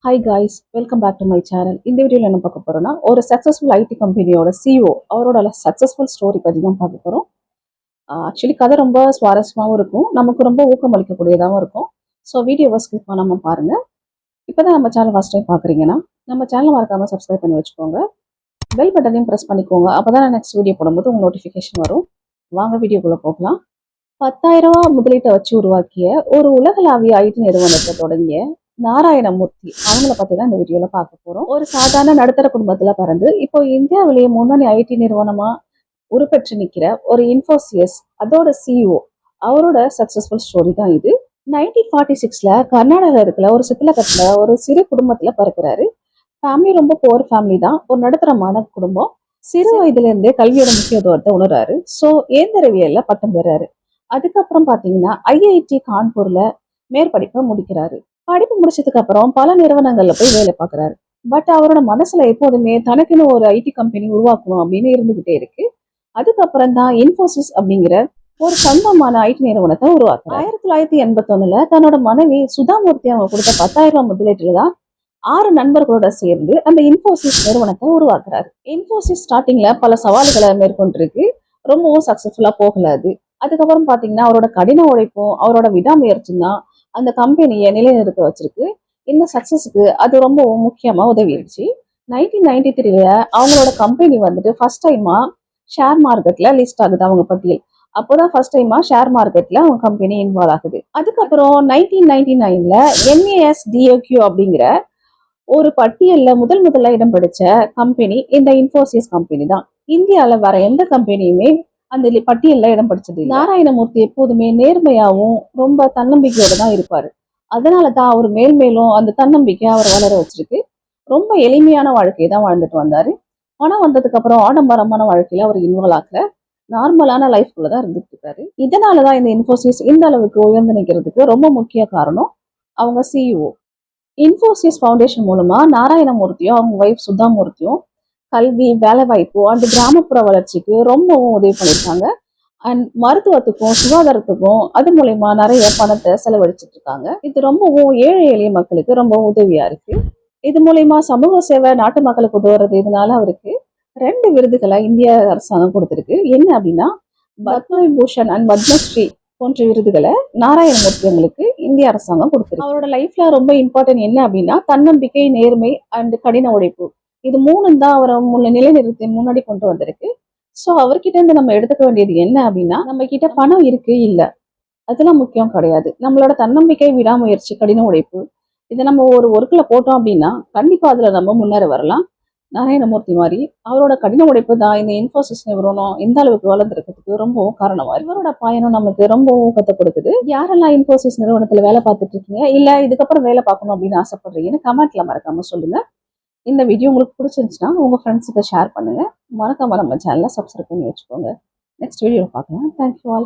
Hi guys, welcome back to my channel. இந்த வீடியோவில் என்ன பார்க்க போகிறோன்னா, ஒரு சக்ஸஸ்ஃபுல் ஐடி கம்பெனியோட சிஓ அவரோட சக்ஸஸ்ஃபுல் ஸ்டோரி பற்றி தான் பார்க்க போகிறோம். ஆக்சுவலி கதை ரொம்ப சுவாரஸ்யமாகவும் இருக்கும், நமக்கு ரொம்ப ஊக்கமளிக்கக்கூடியதாகவும் இருக்கும். ஸோ வீடியோவை ஸ்கிப் பண்ணாமல் பாருங்கள். இப்போ தான் நம்ம சேனல் ஃபஸ்ட் டைம் பார்க்குறீங்கன்னா நம்ம சேனலை மறக்காமல் சப்ஸ்கிரைப் பண்ணி வச்சுக்கோங்க. பெல் பட்டனையும் ப்ரெஸ் பண்ணிக்கோங்க. அப்போ தான் நான் நெக்ஸ்ட் வீடியோ போடும்போது உங்கள் நோட்டிஃபிகேஷன் வரும். வாங்க வீடியோக்குள்ளே போகலாம். 10,000 முதலீட்டை வச்சு உருவாக்கிய ஒரு உலகளாவிய ஐடி நிறுவனத்தை தொடங்கிய நாராயணமூர்த்தி அவங்கள பத்தி தான் இந்த வீடியோல பார்க்க போறோம். ஒரு சாதாரண நடுத்தர குடும்பத்துல பிறந்து இப்போ இந்தியாவிலேயே முன்னணி ஐடி நிறுவனமா உருப்பெற்று நிக்கிற ஒரு இன்ஃபோசியஸ் அதோட சிஇஓ அவரோட சக்சஸ்ஃபுல் ஸ்டோரி தான் இது. 1946ல கர்நாடகா இருக்கிற ஒரு சித்தலகத்துல ஒரு சிறு குடும்பத்துல பிறக்கிறாரு. ஃபேமிலி ரொம்ப போர் ஃபேமிலி தான், ஒரு நடுத்தரமான குடும்பம். சிறு வயதுல இருந்தே கல்வியோட முக்கியத்துவத்தை உணர்றாரு. ஸோ இயந்திரவியல்ல பட்டம் பெறாரு. அதுக்கப்புறம் பாத்தீங்கன்னா ஐஐடி கான்பூர்ல மேற்படிப்பை முடிக்கிறாரு. படிப்பு முடிச்சதுக்கு அப்புறம் பல நிறுவனங்கள்ல போய் வேலை பார்க்குறாரு. பட் அவரோட மனசுல எப்போதுமே தனக்குன்னு ஒரு ஐடி கம்பெனி உருவாக்கணும் அப்படின்னு இருந்துகிட்டே இருக்கு. அதுக்கப்புறம் தான் இன்ஃபோசிஸ் அப்படிங்கிற ஒரு சொந்தமான ஐடி நிறுவனத்தை உருவாக்குறாரு. 1981ல தன்னோட மனைவி சுதாமூர்த்தி அவங்க கொடுத்த 10,000 முதலீட்டுல தான் 6 நண்பர்களோட சேர்ந்து அந்த இன்ஃபோசிஸ் நிறுவனத்தை உருவாக்குறாரு. இன்ஃபோசிஸ் ஸ்டார்டிங்ல பல சவால்களை மேற்கொண்டிருக்கு, ரொம்பவும் சக்சஸ்ஃபுல்லா போகல அது. அதுக்கப்புறம் பாத்தீங்கன்னா அவரோட கடின உழைப்பும் அவரோட விடாமுயற்சியும் தான் அந்த கம்பெனியை நிலைநிறுத்த வச்சிருக்கு. இந்த சக்சஸுக்கு அது ரொம்ப முக்கியமா உதவிடுச்சு. 1993ல அவங்களோட கம்பெனி வந்துட்டு ஃபர்ஸ்ட் டைமா ஷேர் மார்க்கெட்ல லிஸ்ட் ஆகுது அவங்க பட்டியல். அப்போதான் ஃபர்ஸ்ட் டைமா ஷேர் மார்க்கெட்ல அவங்க கம்பெனி இன்வால்வ் ஆகுது. அதுக்கப்புறம் 1999ல NASDAQ அப்படிங்கிற ஒரு பட்டியல்ல முதல்ல இடம் பிடிச்ச கம்பெனி இந்த இன்ஃபோசிஸ் கம்பெனி தான். இந்தியால வர எந்த கம்பெனியுமே அந்த பட்டியல்ல இடம் பிடிச்சது. நாராயணமூர்த்தி எப்போதுமே நேர்மையாவும் ரொம்ப தன்னம்பிக்கையோட தான் இருப்பாரு. அதனாலதான் அவர் மேலும் அந்த தன்னம்பிக்கை அவர் வளர வச்சிருக்கு. ரொம்ப எளிமையான வாழ்க்கையை தான் வாழ்ந்துட்டு வந்தாரு. பணம் வந்ததுக்கு அப்புறம் ஆடம்பரமான வாழ்க்கையில அவர் இன்வால்வ் ஆகல, நார்மலான லைஃப்குள்ள தான் இருந்துட்டு இருக்காரு. இதனாலதான் இந்த இன்ஃபோசிஸ் இந்த அளவுக்கு உயர்ந்து நிற்கிறதுக்கு ரொம்ப முக்கிய காரணம் அவங்க சிஇஓ. இன்ஃபோசிஸ் ஃபவுண்டேஷன் மூலமா நாராயணமூர்த்தியும் அவங்க ஒய்ஃப் சுதாமூர்த்தியும் கல்வி, வேலைவாய்ப்பு அண்ட் கிராமப்புற வளர்ச்சிக்கு ரொம்பவும் உதவி பண்ணியிருக்காங்க. அண்ட் மருத்துவத்துக்கும் சுகாதாரத்துக்கும் அது மூலயமா நிறைய பணத்தை செலவழிச்சிட்டு இருக்காங்க. இது ரொம்பவும் ஏழை எளிய மக்களுக்கு ரொம்ப உதவியா இருக்கு. இது மூலயமா சமூக சேவை, நாட்டு மக்களுக்கு உதவுறது. இதனால அவருக்கு 2 விருதுகளை இந்திய அரசாங்கம் கொடுத்திருக்கு. என்ன அப்படின்னா பத்ம விபூஷன் அண்ட் பத்மஸ்ரீ போன்ற விருதுகளை நாராயணமூர்த்தி அவங்களுக்கு இந்திய அரசாங்கம் கொடுத்திருக்கு. அவரோட லைஃப்ல ரொம்ப இம்பார்ட்டன்ட் என்ன அப்படின்னா தன்னம்பிக்கை, நேர்மை அண்ட் கடின உழைப்பு. இது 3 தான் அவரை நிலைநிறுத்தி முன்னாடி கொண்டு வந்திருக்கு. ஸோ அவர்கிட்ட இருந்து நம்ம எடுத்துக்க வேண்டியது என்ன அப்படின்னா, நம்ம கிட்ட பணம் இருக்கு இல்ல அதெல்லாம் முக்கியம் கிடையாது. நம்மளோட தன்னம்பிக்கை, விடாமுயற்சி, கடின உழைப்பு இதை நம்ம ஒரு ஒர்க்ல போட்டோம் அப்படின்னா கண்டிப்பா அதுல நம்ம முன்னேற வரலாம். நாராயணமூர்த்தி மாதிரி அவரோட கடின உழைப்பு தான் இந்த இன்ஃபோசிஸ் நிறுவனம் இந்த அளவுக்கு வளர்ந்துருக்கிறதுக்கு ரொம்பவும் காரணமா. இவரோட பயணம் நமக்கு ரொம்ப ஊக்கத்தை கொடுக்குது. யாரெல்லாம் இன்ஃபோசிஸ் நிறுவனத்துல வேலை பார்த்துட்டு இருக்கீங்க, இல்ல இதுக்கப்புறம் வேலை பார்க்கணும் அப்படின்னு ஆசைப்படுறீங்கன்னு கமெண்ட்ல மறக்காம சொல்லுங்க. இந்த வீடியோ உங்களுக்கு பிடிச்சிருந்துச்சுன்னா உங்கள் ஃப்ரெண்ட்ஸுக்கு ஷேர் பண்ணுங்கள். மறக்காம நம்ம சேனலை சப்ஸ்கிரைப் பண்ணி வச்சுக்கோங்க. நெக்ஸ்ட் வீடியோவில் பார்க்கலாம். Thank you all.